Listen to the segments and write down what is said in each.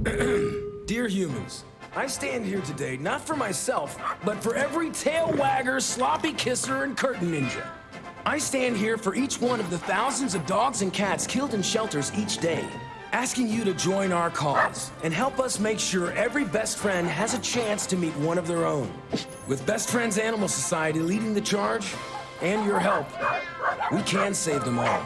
Dear humans, I stand here today not for myself, but for every tail wagger, sloppy kisser, and curtain ninja. I stand here for each one of the thousands of dogs and cats killed in shelters each day, asking you to join our cause and help us make sure every best friend has a chance to meet one of their own. With Best Friends Animal Society leading the charge, and your help, we can save them all.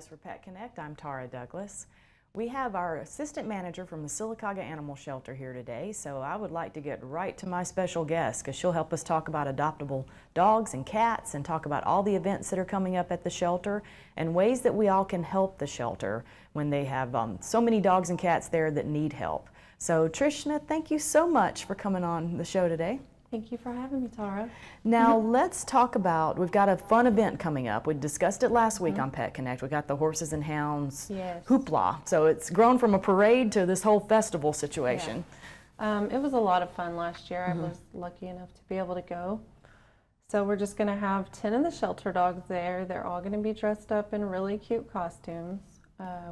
For Pet Connect, I'm Tara Douglas. We have our assistant manager from the Sylacauga Animal Shelter here today, so I would like to get right to my special guest because she'll help us talk about adoptable dogs and cats and talk about all the events that are coming up at the shelter and ways that we all can help the shelter when they have so many dogs and cats there that need help. So Trish Smith, thank you so much for coming on the show today. Thank you for having me, Tara. Now let's talk about, we've got a fun event coming up. We discussed it last week on Pet Connect. We got the Horses and Hounds hoopla. So it's grown from a parade to this whole festival situation. Yeah. It was a lot of fun last year. I was lucky enough to be able to go. So we're just going to have 10 of the shelter dogs there. They're all going to be dressed up in really cute costumes.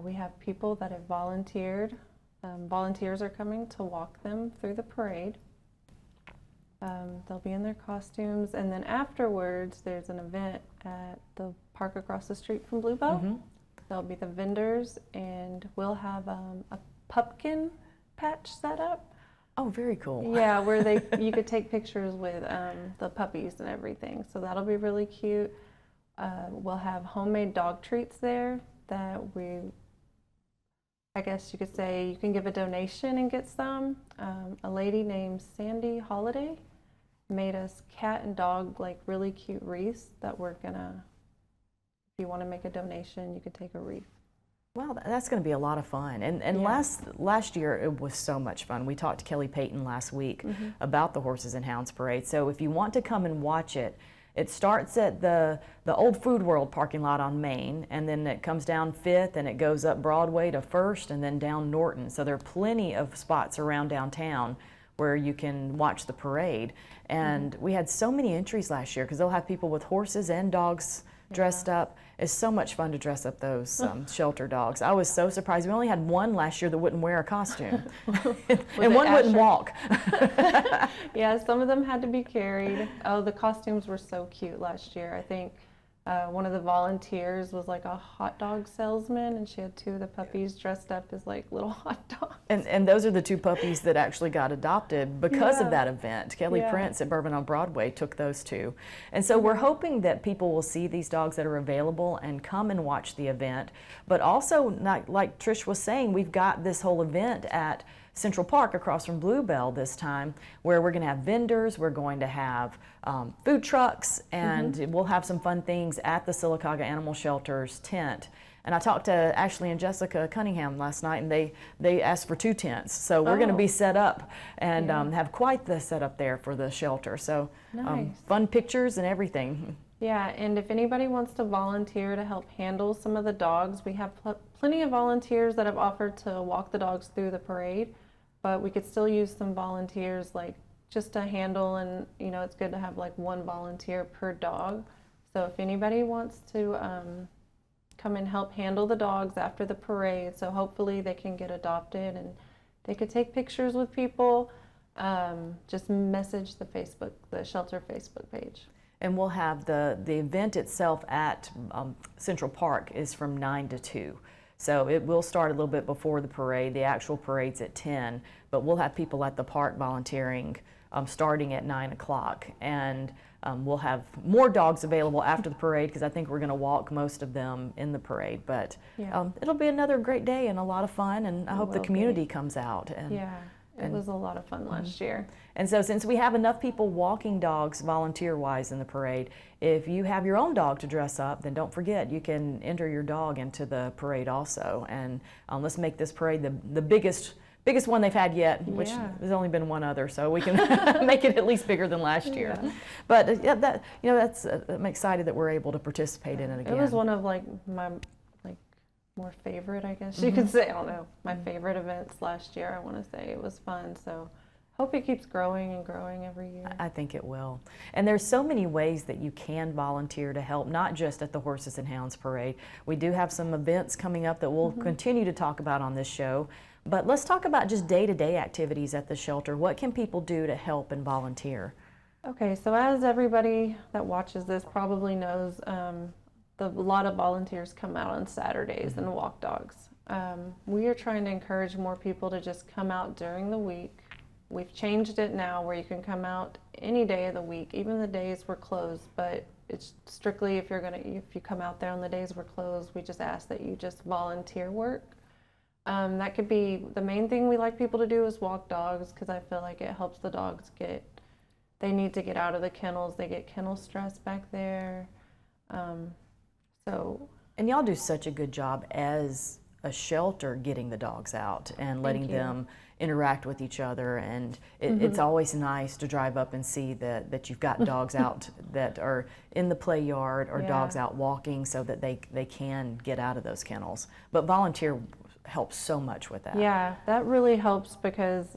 We have people that have volunteered. Volunteers are coming to walk them through the parade. They'll be in their costumes, and then afterwards there's an event at the park across the street from Bluebell. There'll be the vendors, and we'll have a pumpkin patch set up. Oh, very cool. Yeah, where you could take pictures with the puppies and everything, so that'll be really cute. We'll have homemade dog treats there that I guess you could say you can give a donation and get some. A lady named Sandy Holiday made us cat and dog like really cute wreaths that we're gonna, if you want to make a donation, you could take a wreath. Well, that's going to be a lot of fun. And last year it was so much fun. We talked to Kelly Payton last week about the Horses and Hounds Parade. So if you want to come and watch it, it starts at the old Food World parking lot on Main, and then it comes down 5th and it goes up Broadway to 1st and then down Norton. So there are plenty of spots around downtown where you can watch the parade. And we had so many entries last year because they'll have people with horses and dogs dressed up. It's so much fun to dress up those shelter dogs. I was so surprised. We only had one last year that wouldn't wear a costume. And one wouldn't walk. Yeah, some of them had to be carried. Oh, the costumes were so cute last year. I think one of the volunteers was like a hot dog salesman, and she had 2 of the puppies dressed up as like little hot dogs. And those are the 2 puppies that actually got adopted because of that event. Kelly Prince at Bourbon on Broadway took those 2. And so we're hoping that people will see these dogs that are available and come and watch the event. But also, like Trish was saying, we've got this whole event at Central Park across from Bluebell this time, where we're going to have vendors, we're going to have food trucks, and we'll have some fun things at the Sylacauga Animal Shelter's tent. And I talked to Ashley and Jessica Cunningham last night, and they asked for 2 tents. So we're going to be set up and have quite the setup there for the shelter. So fun pictures and everything. Yeah, and if anybody wants to volunteer to help handle some of the dogs, we have plenty of volunteers that have offered to walk the dogs through the parade, but we could still use some volunteers like just to handle, and you know, it's good to have like 1 volunteer per dog. So if anybody wants to come and help handle the dogs after the parade, so hopefully they can get adopted and they could take pictures with people, just message the shelter Facebook page. And we'll have the event itself at Central Park is from 9 to 2. So it will start a little bit before the parade. The actual parade's at 10, but we'll have people at the park volunteering starting at 9 o'clock. And we'll have more dogs available after the parade because I think we're going to walk most of them in the parade. But it'll be another great day and a lot of fun, and I hope the community comes out. It was a lot of fun last year. And so since we have enough people walking dogs volunteer-wise in the parade, if you have your own dog to dress up, then don't forget you can enter your dog into the parade also. And let's make this parade the biggest one they've had yet, which there's only been one other, so we can make it at least bigger than last year. But I'm excited that we're able to participate in it again. It was one of more favorite, I guess you could say. I don't know, my favorite events last year, I want to say. It was fun. So hope it keeps growing and growing every year. I think it will. And there's so many ways that you can volunteer to help, not just at the Horses and Hounds Parade. We do have some events coming up that we'll continue to talk about on this show. But let's talk about just day-to-day activities at the shelter. What can people do to help and volunteer? Okay, so as everybody that watches this probably knows, a lot of volunteers come out on Saturdays and walk dogs. We are trying to encourage more people to just come out during the week. We've changed it now where you can come out any day of the week, even the days we're closed, but it's strictly if you come out there on the days we're closed, we just ask that you just volunteer work. That could be, the main thing we like people to do is walk dogs, because I feel like it helps the dogs they need to get out of the kennels. They get kennel stress back there. And y'all do such a good job as a shelter getting the dogs out and letting them interact with each other, and it's always nice to drive up and see that you've got dogs out that are in the play yard or dogs out walking so that they can get out of those kennels. But volunteer helps so much with that. Yeah, that really helps, because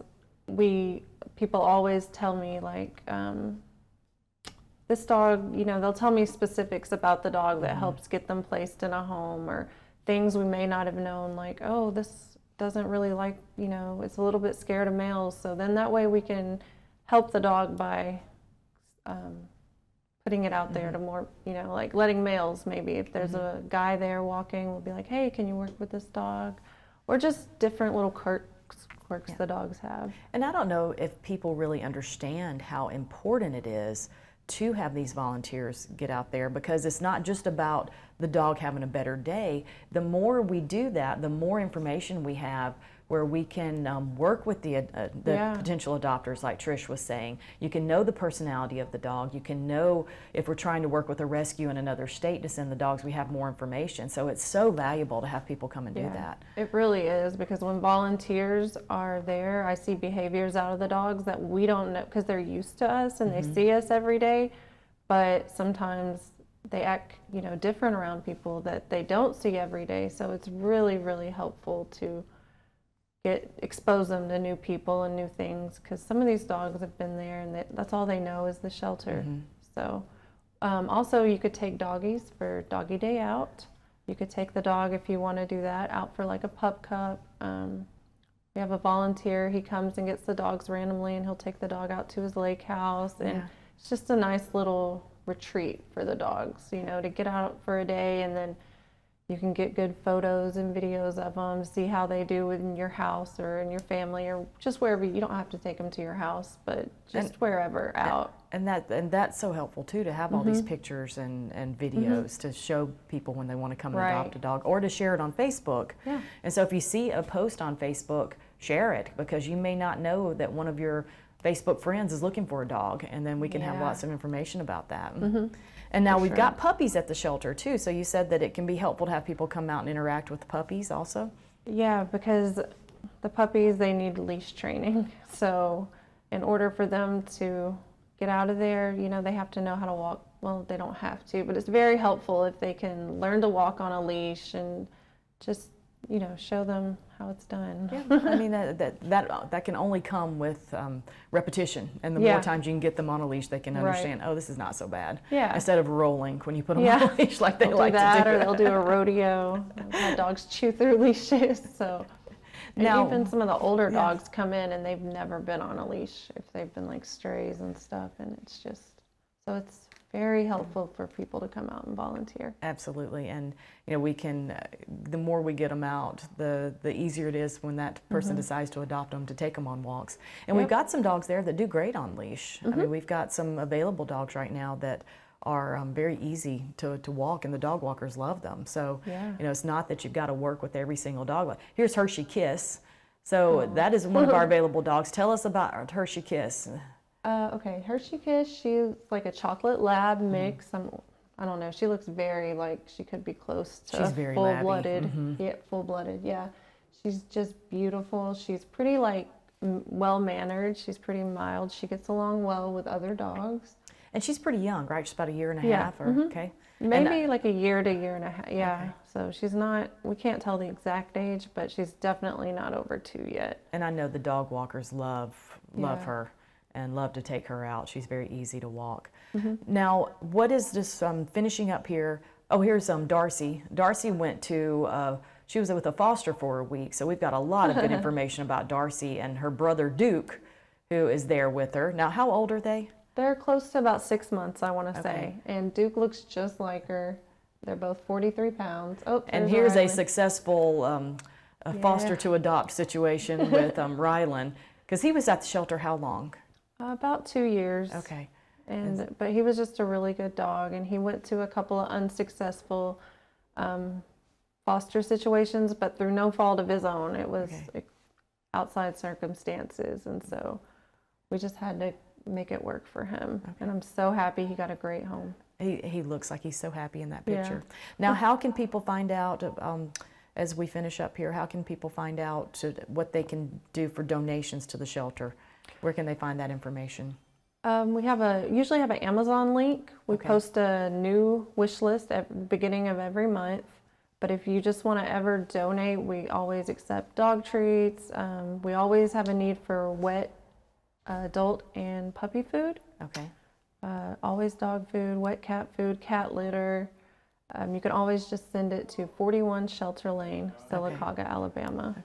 people always tell me, like, this dog, they'll tell me specifics about the dog that helps get them placed in a home, or things we may not have known, like, oh, this doesn't really like, it's a little bit scared of males. So then that way we can help the dog by putting it out there to more, like letting males, maybe if there's a guy there walking, we'll be like, hey, can you work with this dog? Or just different little quirks the dogs have. And I don't know if people really understand how important it is to have these volunteers get out there, because it's not just about the dog having a better day. The more we do that, the more information we have where we can work with the potential adopters, like Trish was saying. You can know the personality of the dog. You can know if we're trying to work with a rescue in another state to send the dogs, we have more information. So it's so valuable to have people come and do that. It really is, because when volunteers are there, I see behaviors out of the dogs that we don't know, because they're used to us and they see us every day, but sometimes they act, different around people that they don't see every day. So it's really, really helpful to expose them to new people and new things, because some of these dogs have been there and that's all they know is the shelter. So also you could take doggies for doggy day out. You could take the dog, if you want to do that, out for like a pup cup. We have a volunteer, he comes and gets the dogs randomly, and he'll take the dog out to his lake house, and it's just a nice little retreat for the dogs, to get out for a day, and then you can get good photos and videos of them, see how they do in your house or in your family, or just wherever. You don't have to take them to your house, but just wherever out. And that's so helpful too, to have all these pictures and videos to show people when they want to come and adopt a dog, or to share it on Facebook. And so if you see a post on Facebook, share it, because you may not know that one of your Facebook friends is looking for a dog, and then we can have lots of information about that. And now we've got puppies at the shelter too, so you said that it can be helpful to have people come out and interact with the puppies also? Yeah, because the puppies, they need leash training. So in order for them to get out of there, they have to know how to walk. Well, they don't have to, but it's very helpful if they can learn to walk on a leash, and just show them how it's done. I mean, that can only come with repetition, and the more times you can get them on a leash, they can understand, oh, this is not so bad. Instead of rolling when you put them on a leash like they like to do. Or they'll do a rodeo. I've had dogs chew through leashes. So now, even some of the older dogs come in and they've never been on a leash, if they've been like strays and stuff, and it's just, so it's very helpful for people to come out and volunteer. Absolutely, and we can, the more we get them out, the easier it is when that person decides to adopt them, to take them on walks. And we've got some dogs there that do great on leash. I mean, we've got some available dogs right now that are very easy to walk, and the dog walkers love them. So it's not that you've got to work with every single dog. Here's Hershey Kiss. So that is one of our available dogs. Tell us about Hershey Kiss. Okay, Hershey Kiss, she's like a chocolate lab mix. I don't know, she looks very like she could be close to full-blooded. Yeah, full-blooded, yeah. She's just beautiful. She's pretty like well-mannered. She's pretty mild. She gets along well with other dogs. And she's pretty young, right? She's about a year and a half, or okay. Maybe like a year to year and a half. Yeah. Okay. So she's not, we can't tell the exact age, but she's definitely not over 2 yet. And I know the dog walkers love Yeah. her and love to take her out. She's very easy to walk. Mm-hmm. Now, what is this, finishing up here? Oh, here's Darcy. Darcy went to, she was with a foster for a week, so we've got a lot of good information about Darcy and her brother Duke, who is there with her. Now, how old are they? They're close to about 6 months, I want to Okay. say. And Duke looks just like her. They're both 43 pounds. Oh, And there's here's a Riley. successful a foster Yeah. to adopt situation with Rylan, because he was at the shelter how long? About 2 years. Okay. But he was just a really good dog, and he went to a couple of unsuccessful foster situations, but through no fault of his own. It was outside circumstances, and so we just had to make it work for him. And I'm so happy he got a great home. He looks like he's so happy in that Yeah. picture. Now, how can people find out, as we finish up here, how can people find out what they can do for donations to the shelter? Where can they find that information? We usually have an Amazon link. We Okay. post a new wish list at the beginning of every month. But if you just want to ever donate, we always accept dog treats. We always have a need for wet adult and puppy food. Okay. Always dog food, wet cat food, cat litter. You can always just send it to 41 Shelter Lane, Sylacauga, Alabama.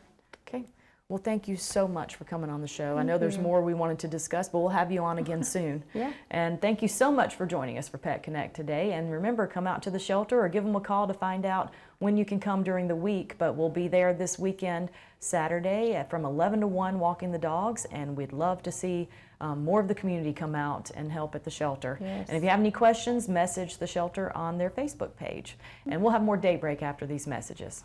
Okay. Well, thank you so much for coming on the show. I know there's more we wanted to discuss, but we'll have you on again soon. Yeah. And thank you so much for joining us for Pet Connect today. And remember, come out to the shelter or give them a call to find out when you can come during the week. But we'll be there this weekend, Saturday, from 11 to 1, walking the dogs. And we'd love to see more of the community come out and help at the shelter. Yes. And if you have any questions, message the shelter on their Facebook page. And we'll have more Daybreak after these messages.